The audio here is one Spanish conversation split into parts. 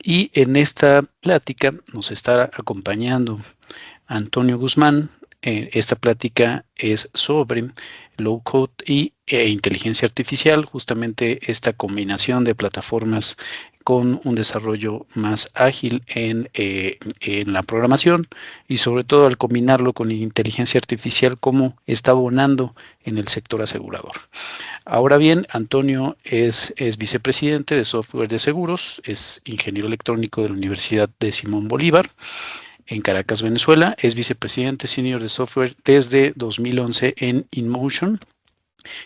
Y en esta plática nos está acompañando Antonio Guzmán. Esta plática es sobre low code e inteligencia artificial, justamente esta combinación de plataformas con un desarrollo más ágil en la programación y sobre todo al combinarlo con inteligencia artificial, cómo está abonando en el sector asegurador. Ahora bien, Antonio es vicepresidente de software de seguros, es ingeniero electrónico de la Universidad de Simón Bolívar en Caracas, Venezuela. Es vicepresidente senior de software desde 2011 en InMotion.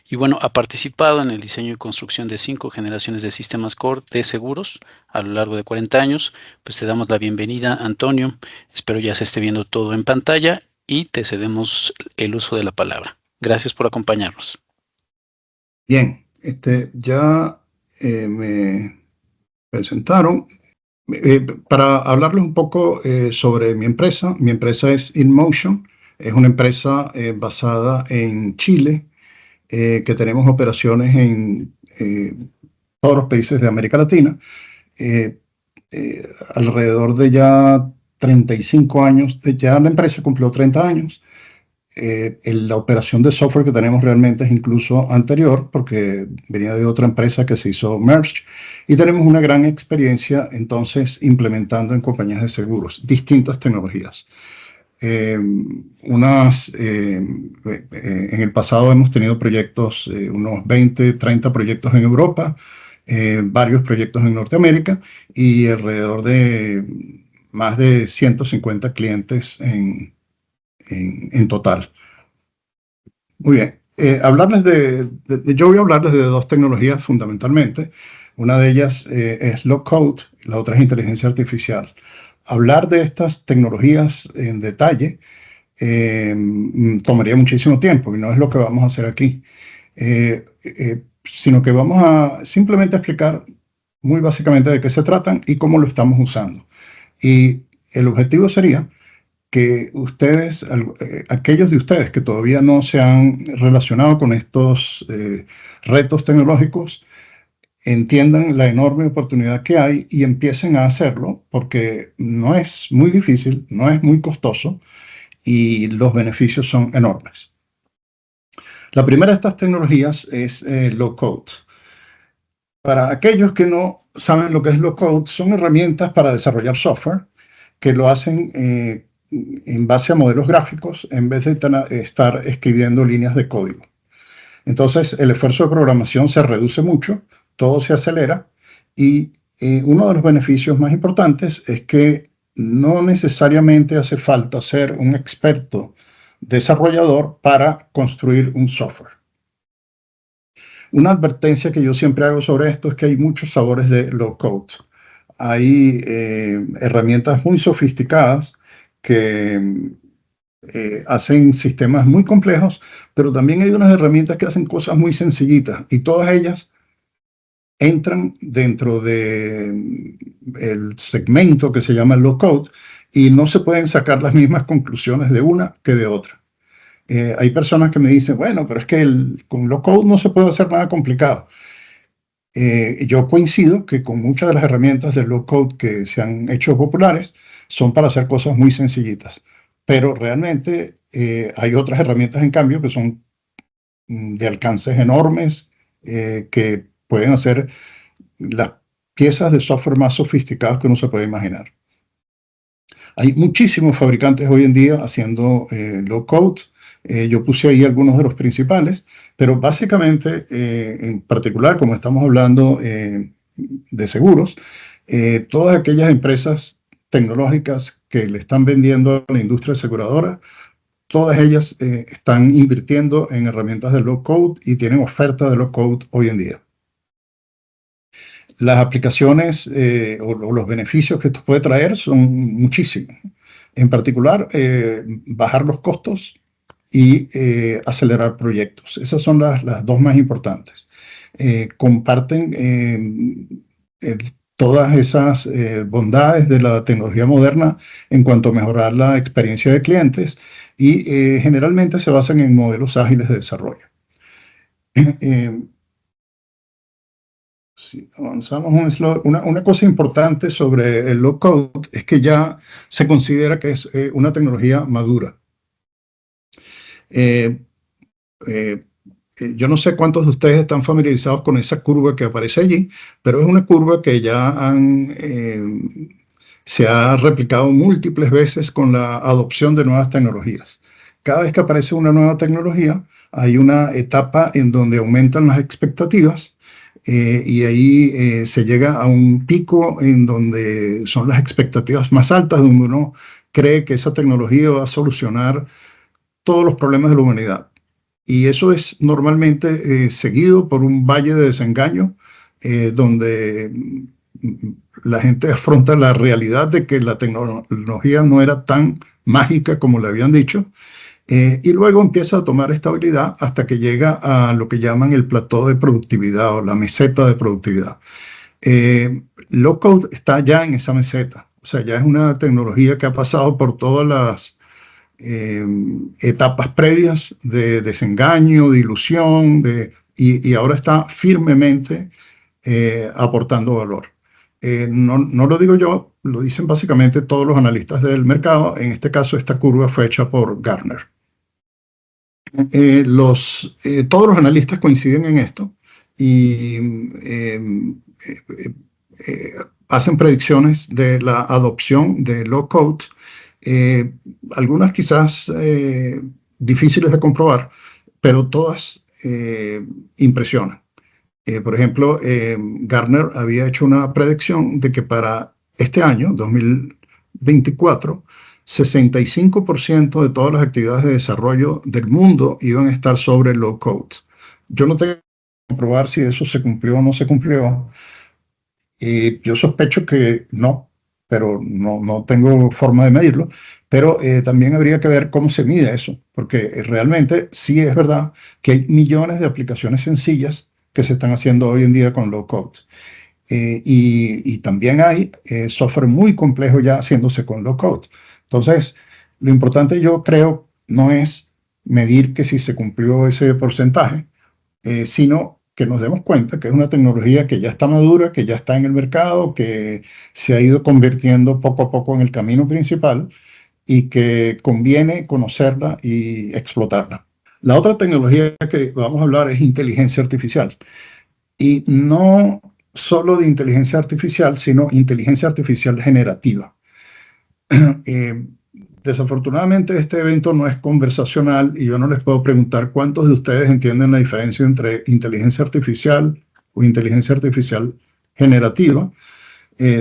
Y bueno, ha participado en el diseño y construcción de 5 generaciones de sistemas core de seguros a lo largo de 40 años. Pues te damos la bienvenida, Antonio. Espero ya se esté viendo todo en pantalla y te cedemos el uso de la palabra. Gracias por acompañarnos. Bien, ya me presentaron. Para hablarles un poco sobre mi empresa es InMotion, es una empresa basada en Chile, que tenemos operaciones en todos los países de América Latina, alrededor de ya 35 años, ya la empresa cumplió 30 años. La operación de software que tenemos realmente es incluso anterior, porque venía de otra empresa que se hizo merge, y tenemos una gran experiencia entonces implementando en compañías de seguros distintas tecnologías. En el pasado hemos tenido proyectos, unos 20, 30 proyectos en Europa, varios proyectos en Norteamérica y alrededor de más de 150 clientes en total. Muy bien. Yo voy a hablarles de dos tecnologías fundamentalmente. Una de ellas es low code, la otra es inteligencia artificial. Hablar de estas tecnologías en detalle tomaría muchísimo tiempo y no es lo que vamos a hacer aquí, sino que vamos a simplemente explicar muy básicamente de qué se tratan y cómo lo estamos usando. Y el objetivo sería que ustedes, aquellos de ustedes que todavía no se han relacionado con estos retos tecnológicos, entiendan la enorme oportunidad que hay y empiecen a hacerlo, porque no es muy difícil, no es muy costoso y los beneficios son enormes. La primera de estas tecnologías es low code. Para aquellos que no saben lo que es low code, son herramientas para desarrollar software que lo hacen en base a modelos gráficos en vez de estar escribiendo líneas de código. Entonces, el esfuerzo de programación se reduce mucho, todo se acelera y uno de los beneficios más importantes es que no necesariamente hace falta ser un experto desarrollador para construir un software. Una advertencia que yo siempre hago sobre esto es que hay muchos sabores de low code. Hay herramientas muy sofisticadas que hacen sistemas muy complejos, pero también hay unas herramientas que hacen cosas muy sencillitas y todas ellas entran dentro del segmento que se llama low code y no se pueden sacar las mismas conclusiones de una que de otra. Hay personas que me dicen, bueno, pero es que con low code no se puede hacer nada complicado. Yo coincido que con muchas de las herramientas de low code que se han hecho populares son para hacer cosas muy sencillitas, pero realmente hay otras herramientas en cambio que son de alcances enormes, que pueden hacer las piezas de software más sofisticadas que uno se puede imaginar. Hay muchísimos fabricantes hoy en día haciendo low code. Yo puse ahí algunos de los principales, pero básicamente, en particular, como estamos hablando de seguros, todas aquellas empresas tecnológicas que le están vendiendo a la industria aseguradora, todas ellas están invirtiendo en herramientas de low code y tienen oferta de low code hoy en día. Las aplicaciones o los beneficios que esto puede traer son muchísimos. En particular, bajar los costos y acelerar proyectos. Esas son las dos más importantes. Comparten todas esas bondades de la tecnología moderna en cuanto a mejorar la experiencia de clientes y generalmente se basan en modelos ágiles de desarrollo. Si avanzamos un slide, una cosa importante sobre el low code es que ya se considera que es una tecnología madura. Eh, eh, yo no sé cuántos de ustedes están familiarizados con esa curva que aparece allí, pero es una curva que ya se ha replicado múltiples veces con la adopción de nuevas tecnologías. Cada vez que aparece una nueva tecnología, hay una etapa en donde aumentan las expectativas y ahí se llega a un pico en donde son las expectativas más altas, donde uno cree que esa tecnología va a solucionar todos los problemas de la humanidad. Y eso es normalmente seguido por un valle de desengaño, donde la gente afronta la realidad de que la tecnología no era tan mágica como le habían dicho, y luego empieza a tomar estabilidad hasta que llega a lo que llaman el plató de productividad o la meseta de productividad. Low Code está ya en esa meseta, o sea, ya es una tecnología que ha pasado por todas las etapas previas de desengaño, de ilusión, y ahora está firmemente aportando valor. No lo digo yo, lo dicen básicamente todos los analistas del mercado. En este caso, esta curva fue hecha por Gartner. Todos los analistas coinciden en esto y hacen predicciones de la adopción de low code, algunas quizás difíciles de comprobar, pero todas impresionan. Por ejemplo, Gartner había hecho una predicción de que para este año, 2024, 65% de todas las actividades de desarrollo del mundo iban a estar sobre low code. Yo no tengo que comprobar si eso se cumplió o no se cumplió. Yo sospecho que no, pero no tengo forma de medirlo. Pero también habría que ver cómo se mide eso, porque realmente sí es verdad que hay millones de aplicaciones sencillas que se están haciendo hoy en día con low code. Y también hay software muy complejo ya haciéndose con low code. Entonces, lo importante yo creo no es medir que si se cumplió ese porcentaje, sino que nos demos cuenta que es una tecnología que ya está madura, que ya está en el mercado, que se ha ido convirtiendo poco a poco en el camino principal y que conviene conocerla y explotarla. La otra tecnología que vamos a hablar es inteligencia artificial. Y no solo de inteligencia artificial, sino inteligencia artificial generativa. Eh, Desafortunadamente este evento no es conversacional y yo no les puedo preguntar cuántos de ustedes entienden la diferencia entre inteligencia artificial o inteligencia artificial generativa.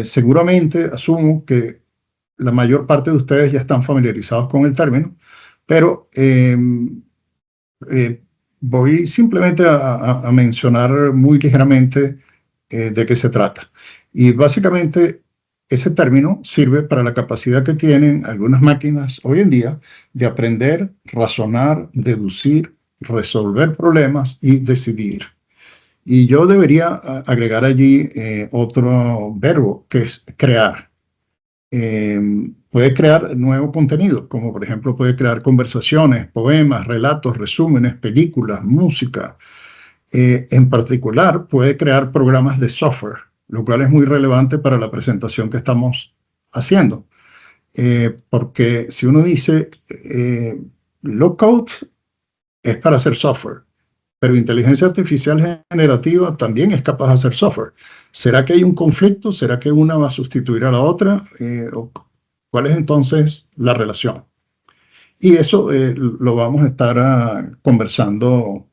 Seguramente asumo que la mayor parte de ustedes ya están familiarizados con el término, pero voy simplemente a mencionar muy ligeramente de qué se trata. Y básicamente ese término sirve para la capacidad que tienen algunas máquinas hoy en día de aprender, razonar, deducir, resolver problemas y decidir. Y yo debería agregar allí otro verbo, que es crear. Puede crear nuevo contenido, como por ejemplo puede crear conversaciones, poemas, relatos, resúmenes, películas, música. En particular, puede crear programas de software, lo cual es muy relevante para la presentación que estamos haciendo. Porque si uno dice low code es para hacer software, pero inteligencia artificial generativa también es capaz de hacer software. ¿Será que hay un conflicto? ¿Será que una va a sustituir a la otra? ¿Cuál es entonces la relación? Y eso lo vamos a estar conversando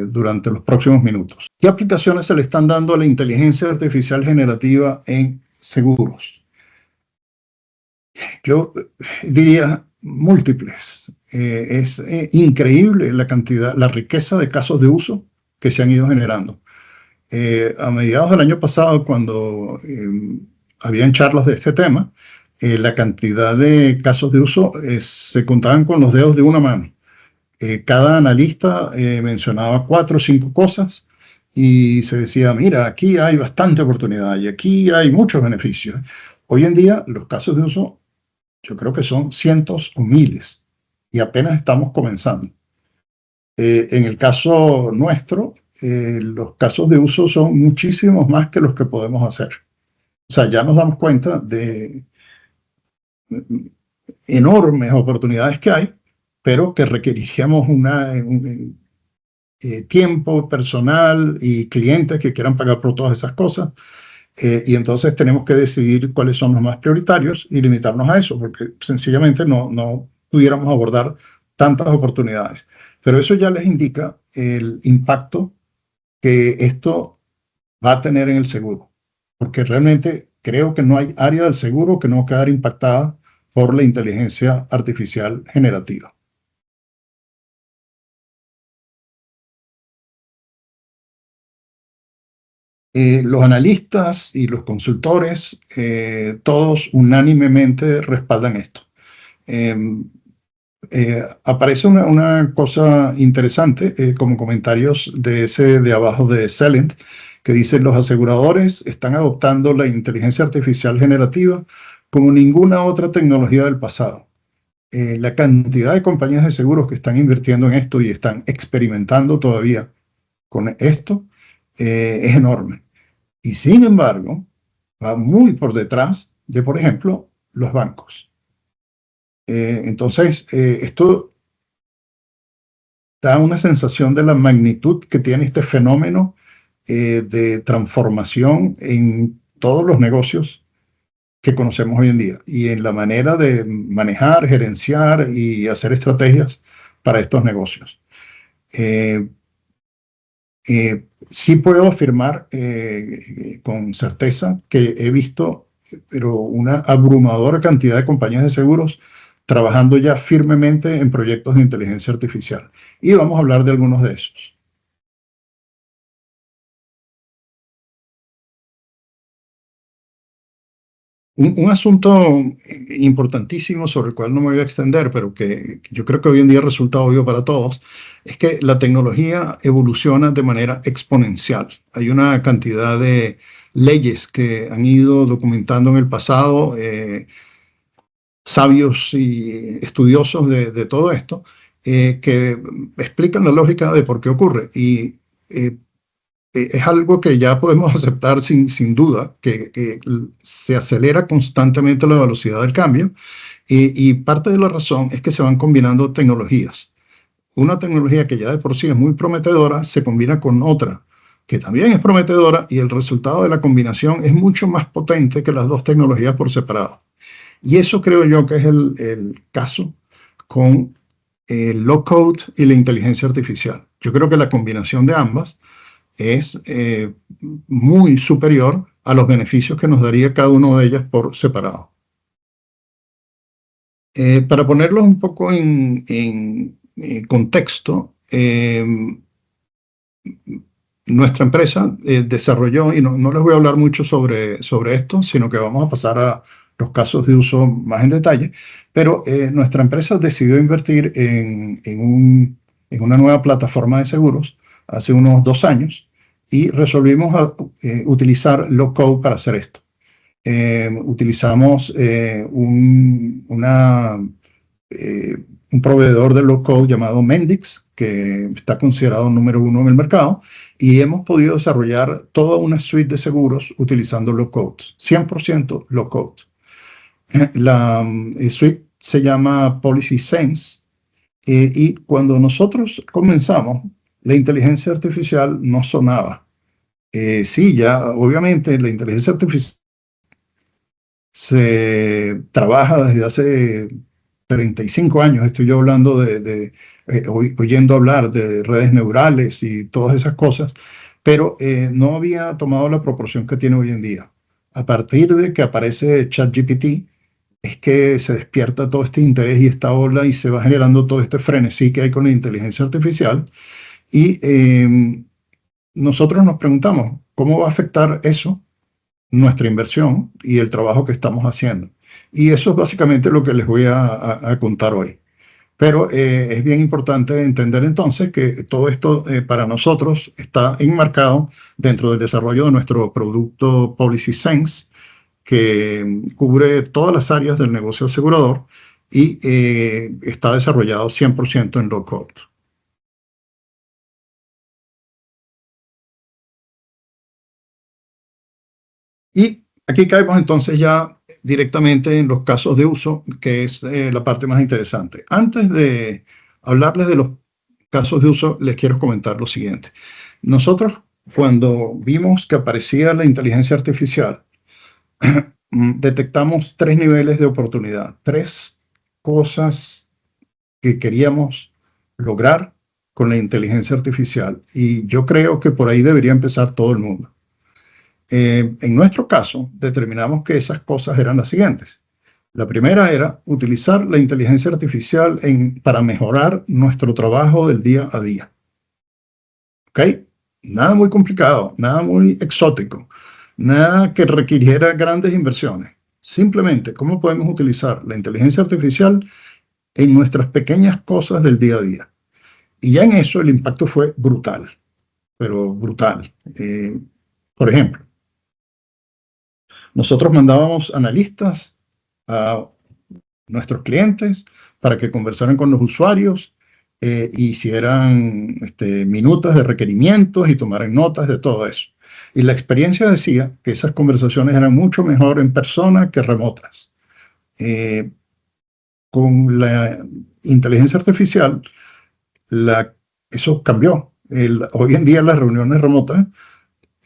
durante los próximos minutos. ¿Qué aplicaciones se le están dando a la inteligencia artificial generativa en seguros? Yo diría múltiples. Es increíble la cantidad, la riqueza de casos de uso que se han ido generando. A mediados del año pasado, cuando habían charlas de este tema, la cantidad de casos de uso se contaban con los dedos de una mano. Cada analista mencionaba 4 o 5 cosas y se decía, mira, aquí hay bastante oportunidad y aquí hay muchos beneficios. Hoy en día los casos de uso yo creo que son cientos o miles y apenas estamos comenzando. En el caso nuestro, los casos de uso son muchísimos más que los que podemos hacer. O sea, ya nos damos cuenta de enormes oportunidades que hay, pero que requeriríamos un tiempo personal y clientes que quieran pagar por todas esas cosas. Y entonces tenemos que decidir cuáles son los más prioritarios y limitarnos a eso, porque sencillamente no pudiéramos abordar tantas oportunidades. Pero eso ya les indica el impacto que esto va a tener en el seguro, porque realmente creo que no hay área del seguro que no va a quedar impactada por la inteligencia artificial generativa. Los analistas y los consultores, todos unánimemente respaldan esto. Aparece una cosa interesante, como comentarios de ese de abajo de Celent, que dice: los aseguradores están adoptando la inteligencia artificial generativa como ninguna otra tecnología del pasado. La cantidad de compañías de seguros que están invirtiendo en esto y están experimentando todavía con esto es enorme. Y sin embargo, va muy por detrás de, por ejemplo, los bancos. Entonces, esto da una sensación de la magnitud que tiene este fenómeno de transformación en todos los negocios que conocemos hoy en día y en la manera de manejar, gerenciar y hacer estrategias para estos negocios. Sí puedo afirmar con certeza que he visto, pero una abrumadora cantidad de compañías de seguros trabajando ya firmemente en proyectos de inteligencia artificial. Y vamos a hablar de algunos de esos. Un asunto importantísimo sobre el cual no me voy a extender, pero que yo creo que hoy en día resulta obvio para todos, es que la tecnología evoluciona de manera exponencial. Hay una cantidad de leyes que han ido documentando en el pasado, sabios y estudiosos de todo esto, que explican la lógica de por qué ocurre. Y es algo que ya podemos aceptar sin duda, que se acelera constantemente la velocidad del cambio y parte de la razón es que se van combinando tecnologías. Una tecnología que ya de por sí es muy prometedora se combina con otra que también es prometedora y el resultado de la combinación es mucho más potente que las dos tecnologías por separado. Y eso creo yo que es el caso con el low code y la inteligencia artificial. Yo creo que la combinación de ambas es muy superior a los beneficios que nos daría cada una de ellas por separado. Para ponerlo un poco en contexto, nuestra empresa desarrolló, y no les voy a hablar mucho sobre esto, sino que vamos a pasar a los casos de uso más en detalle, pero nuestra empresa decidió invertir en una nueva plataforma de seguros hace unos 2 años y resolvimos utilizar low code para hacer esto. Utilizamos un proveedor de low code llamado Mendix, que está considerado número 1 en el mercado, y hemos podido desarrollar toda una suite de seguros utilizando low code, 100% low code. La suite se llama Policy Sense, y cuando nosotros comenzamos, la inteligencia artificial no sonaba. Sí, ya obviamente la inteligencia artificial se trabaja desde hace 35 años, estoy yo hablando oyendo hablar de redes neurales y todas esas cosas, pero no había tomado la proporción que tiene hoy en día. A partir de que aparece ChatGPT, es que se despierta todo este interés y esta ola y se va generando todo este frenesí que hay con la inteligencia artificial. Y nosotros nos preguntamos, ¿cómo va a afectar eso nuestra inversión y el trabajo que estamos haciendo? Y eso es básicamente lo que les voy a contar hoy. Pero es bien importante entender entonces que todo esto para nosotros está enmarcado dentro del desarrollo de nuestro producto Policy Sense, que cubre todas las áreas del negocio asegurador y está desarrollado 100% en low code. Y aquí caemos entonces ya directamente en los casos de uso, que es la parte más interesante. Antes de hablarles de los casos de uso, les quiero comentar lo siguiente. Nosotros, cuando vimos que aparecía la inteligencia artificial, detectamos 3 niveles de oportunidad, 3 cosas que queríamos lograr con la inteligencia artificial. Y yo creo que por ahí debería empezar todo el mundo. En nuestro caso, determinamos que esas cosas eran las siguientes. La primera era utilizar la inteligencia artificial para mejorar nuestro trabajo del día a día. ¿Ok? Nada muy complicado, nada muy exótico, nada que requiriera grandes inversiones. Simplemente, ¿cómo podemos utilizar la inteligencia artificial en nuestras pequeñas cosas del día a día? Y ya en eso el impacto fue brutal, pero brutal. Por ejemplo, nosotros mandábamos analistas a nuestros clientes para que conversaran con los usuarios, hicieran minutas de requerimientos y tomaran notas de todo eso. Y la experiencia decía que esas conversaciones eran mucho mejor en persona que remotas. Con la inteligencia artificial, eso cambió. Hoy en día las reuniones remotas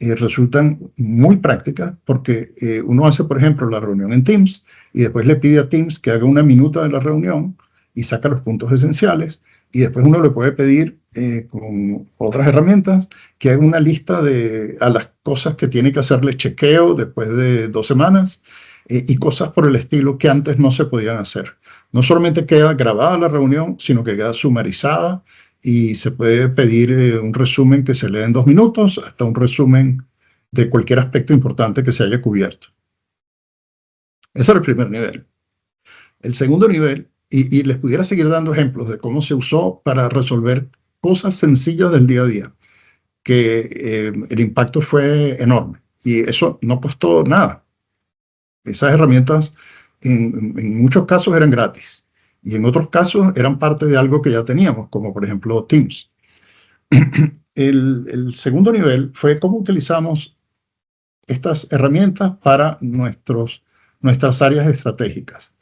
resultan muy prácticas porque uno hace, por ejemplo, la reunión en Teams y después le pide a Teams que haga una minuta de la reunión y saca los puntos esenciales y después uno le puede pedir con otras herramientas que haga una lista a las cosas que tiene que hacerle chequeo después de 2 semanas y cosas por el estilo que antes no se podían hacer. No solamente queda grabada la reunión, sino que queda sumarizada y se puede pedir un resumen que se lea en 2 minutos, hasta un resumen de cualquier aspecto importante que se haya cubierto. Ese era el primer nivel. El segundo nivel, y les pudiera seguir dando ejemplos de cómo se usó para resolver cosas sencillas del día a día, que el impacto fue enorme. Y eso no costó nada. Esas herramientas en muchos casos eran gratis y en otros casos eran parte de algo que ya teníamos, como por ejemplo Teams. El segundo nivel fue cómo utilizamos estas herramientas para nuestras áreas estratégicas.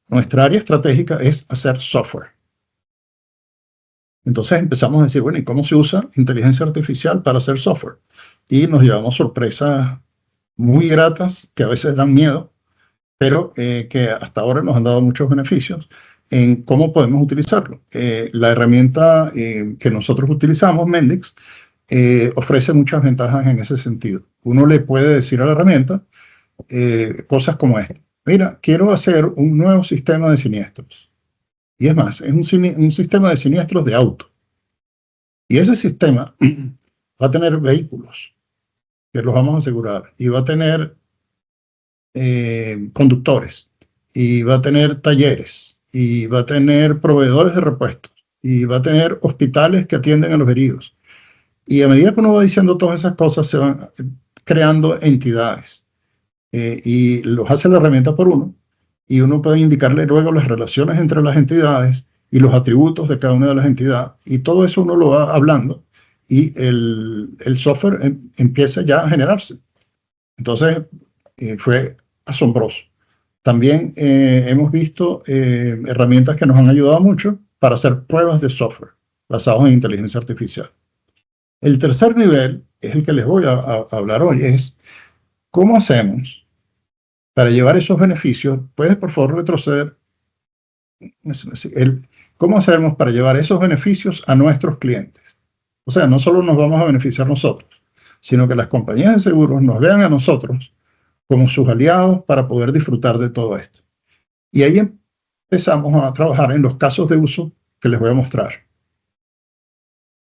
Nuestra área estratégica es hacer software. Entonces empezamos a decir, bueno, ¿y cómo se usa inteligencia artificial para hacer software? Y nos llevamos sorpresas muy gratas que a veces dan miedo, pero que hasta ahora nos han dado muchos beneficios en cómo podemos utilizarlo. La herramienta que nosotros utilizamos, Mendix, ofrece muchas ventajas en ese sentido. Uno le puede decir a la herramienta cosas como esta. Mira, quiero hacer un nuevo sistema de siniestros. Y es más, es un sistema de siniestros de auto. Y ese sistema va a tener vehículos que los vamos a asegurar. Y va a tener conductores. Y va a tener talleres. Y va a tener proveedores de repuestos. Y va a tener hospitales que atienden a los heridos. Y a medida que uno va diciendo todas esas cosas, se van creando entidades. Y los hace la herramienta por uno. Y uno puede indicarle luego las relaciones entre las entidades y los atributos de cada una de las entidades. Y todo eso uno lo va hablando y el software empieza ya a generarse. Entonces, fue asombroso. También hemos visto herramientas que nos han ayudado mucho para hacer pruebas de software basados en inteligencia artificial. El tercer nivel es el que les voy a hablar hoy, es cómo hacemos para llevar esos beneficios. ¿Puedes, por favor, retroceder? ¿Cómo hacemos para llevar esos beneficios a nuestros clientes? O sea, no solo nos vamos a beneficiar nosotros, sino que las compañías de seguros nos vean a nosotros como sus aliados para poder disfrutar de todo esto. Y ahí empezamos a trabajar en los casos de uso que les voy a mostrar.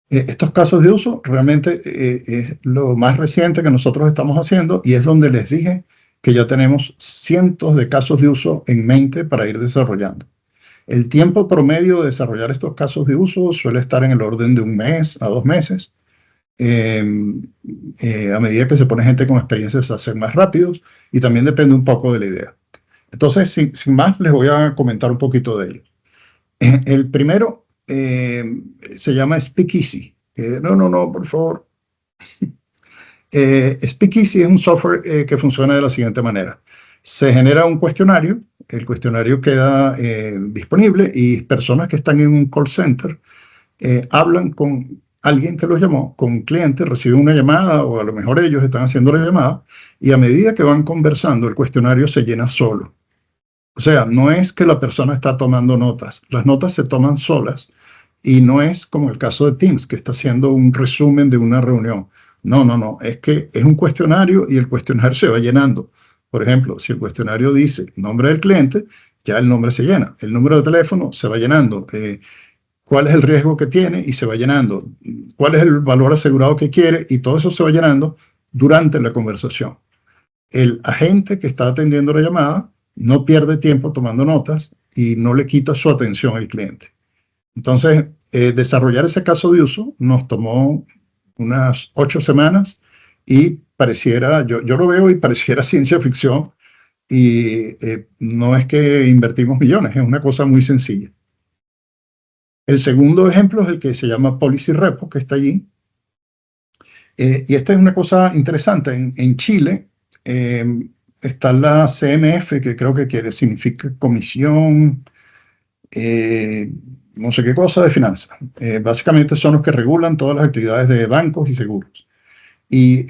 Estos casos de uso realmente es lo más reciente que nosotros estamos haciendo y es donde les dije que ya tenemos cientos de casos de uso en mente para ir desarrollando. El tiempo promedio de desarrollar estos casos de uso suele estar en el orden de 1 mes a 2 meses. A medida que se pone gente con experiencias, se hacen más rápidos y también depende un poco de la idea. Entonces, sin más, les voy a comentar un poquito de ellos. El primero se llama Speakeasy. No, por favor. Speakeasy es un software que funciona de la siguiente manera. Se genera un cuestionario, el cuestionario queda disponible y personas que están en un call center hablan con alguien que los llamó, con un cliente, reciben una llamada o a lo mejor ellos están haciendo la llamada y a medida que van conversando el cuestionario se llena solo. O sea, no es que la persona está tomando notas, las notas se toman solas y no es como el caso de Teams que está haciendo un resumen de una reunión. No, no, no, es que es un cuestionario y el cuestionario se va llenando. Por ejemplo, si el cuestionario dice nombre del cliente, ya el nombre se llena. El número de teléfono se va llenando. ¿Cuál es el riesgo que tiene? Y se va llenando. ¿Cuál es el valor asegurado que quiere? Y todo eso se va llenando durante la conversación. El agente que está atendiendo la llamada no pierde tiempo tomando notas y no le quita su atención al cliente. Entonces, desarrollar ese caso de uso nos tomó unas 8 semanas y pareciera, yo lo veo y pareciera ciencia ficción y no es que invertimos millones, es una cosa muy sencilla. El segundo ejemplo es el que se llama Policy Repo, que está allí. Y esta es una cosa interesante. En Chile está la CMF, que creo que significa Comisión, no sé qué cosa, de finanzas. Básicamente son los que regulan todas las actividades de bancos y seguros. Y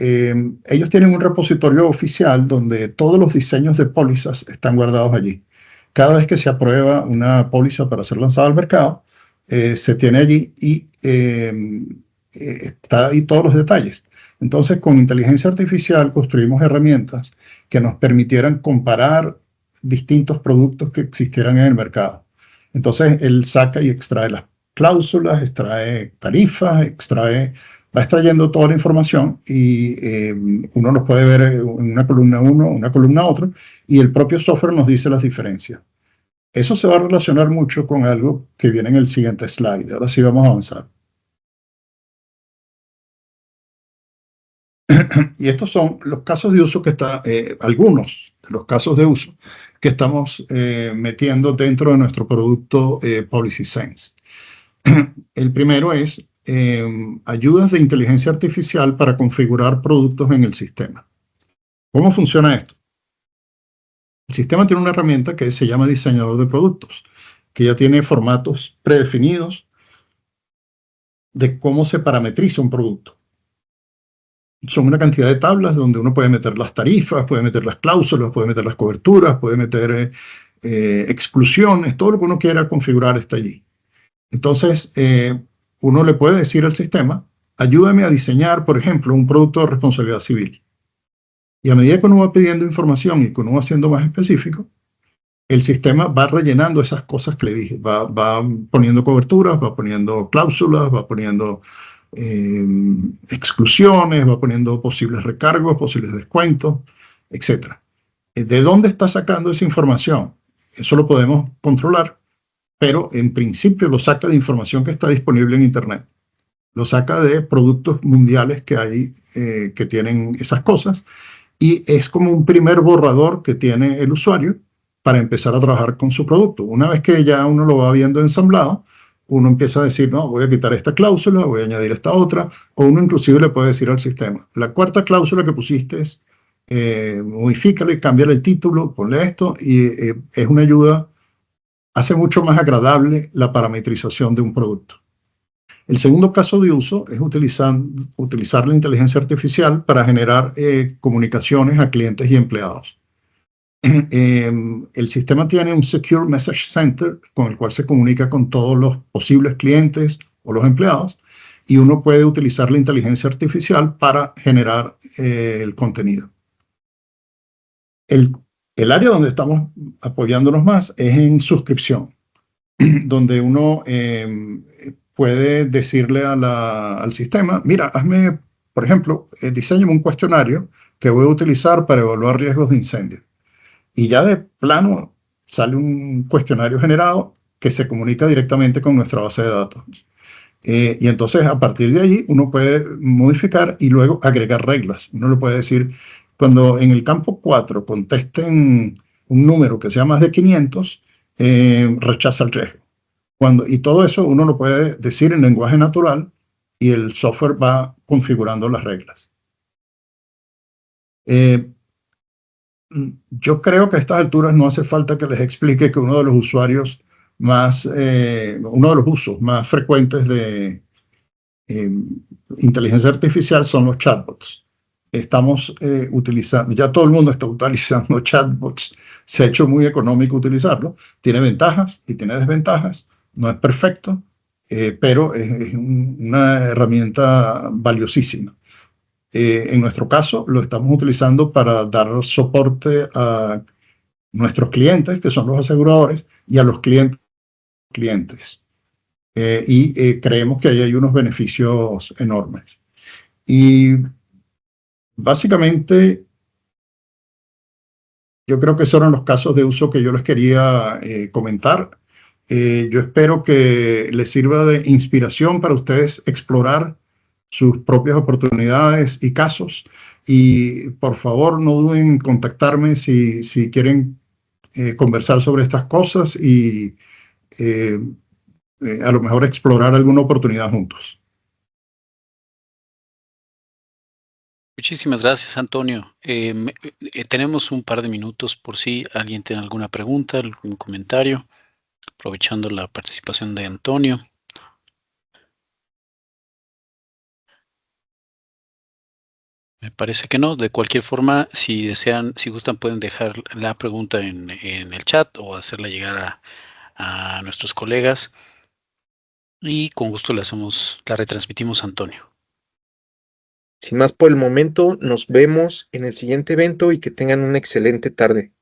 ellos tienen un repositorio oficial donde todos los diseños de pólizas están guardados allí. Cada vez que se aprueba una póliza para ser lanzada al mercado, se tiene allí y está ahí todos los detalles. Entonces, con inteligencia artificial construimos herramientas que nos permitieran comparar distintos productos que existieran en el mercado. Entonces, él saca y extrae las cláusulas, extrae tarifas, va extrayendo toda la información y uno los puede ver en una columna uno, una columna otro, y el propio software nos dice las diferencias. Eso se va a relacionar mucho con algo que viene en el siguiente slide. Ahora sí vamos a avanzar. Y estos son los casos de uso que está, algunos de los casos de uso que estamos metiendo dentro de nuestro producto Policy Sense. El primero es ayudas de inteligencia artificial para configurar productos en el sistema. ¿Cómo funciona esto? El sistema tiene una herramienta que se llama diseñador de productos, que ya tiene formatos predefinidos de cómo se parametriza un producto. Son una cantidad de tablas donde uno puede meter las tarifas, puede meter las cláusulas, puede meter las coberturas, puede meter exclusiones, todo lo que uno quiera configurar está allí. Entonces, uno le puede decir al sistema, ayúdame a diseñar, por ejemplo, un producto de responsabilidad civil. Y a medida que uno va pidiendo información y que uno va siendo más específico, el sistema va rellenando esas cosas que le dije, va poniendo coberturas, va poniendo cláusulas, va poniendo exclusiones, va poniendo posibles recargos, posibles descuentos, etc. ¿De dónde está sacando esa información? Eso lo podemos controlar, pero en principio lo saca de información que está disponible en Internet. Lo saca de productos mundiales que hay que tienen esas cosas y es como un primer borrador que tiene el usuario para empezar a trabajar con su producto. Una vez que ya uno lo va viendo ensamblado, uno empieza a decir, no, voy a quitar esta cláusula, voy a añadir esta otra, o uno inclusive le puede decir al sistema, la cuarta cláusula que pusiste es, modifícale, cámbiale el título, ponle esto, y es una ayuda, hace mucho más agradable la parametrización de un producto. El segundo caso de uso es utilizar la inteligencia artificial para generar comunicaciones a clientes y empleados. El sistema tiene un Secure Message Center con el cual se comunica con todos los posibles clientes o los empleados y uno puede utilizar la inteligencia artificial para generar el contenido. El área donde estamos apoyándonos más es en suscripción, donde uno puede decirle al sistema, mira, hazme, por ejemplo, diseñame un cuestionario que voy a utilizar para evaluar riesgos de incendio. Y ya de plano sale un cuestionario generado que se comunica directamente con nuestra base de datos. Y entonces a partir de allí uno puede modificar y luego agregar reglas. Uno le puede decir, cuando en el campo 4 contesten un número que sea más de 500, rechaza el riesgo. Y todo eso uno lo puede decir en lenguaje natural y el software va configurando las reglas. Yo creo que a estas alturas no hace falta que les explique que uno de los usuarios uno de los usos más frecuentes de inteligencia artificial son los chatbots. Estamos utilizando, ya todo el mundo está utilizando chatbots, se ha hecho muy económico utilizarlo, tiene ventajas y tiene desventajas, no es perfecto, pero es una herramienta valiosísima. En nuestro caso, lo estamos utilizando para dar soporte a nuestros clientes, que son los aseguradores, y a los clientes. Creemos que ahí hay unos beneficios enormes. Y básicamente, yo creo que esos eran los casos de uso que yo les quería comentar. Yo espero que les sirva de inspiración para ustedes explorar sus propias oportunidades y casos. Y por favor, no duden en contactarme si quieren conversar sobre estas cosas y a lo mejor explorar alguna oportunidad juntos. Muchísimas gracias, Antonio. Tenemos un par de minutos por si alguien tiene alguna pregunta, algún comentario, aprovechando la participación de Antonio. Me parece que no. De cualquier forma, si desean, si gustan, pueden dejar la pregunta en el chat o hacerla llegar a nuestros colegas y con gusto la retransmitimos a Antonio. Sin más por el momento, nos vemos en el siguiente evento y que tengan una excelente tarde.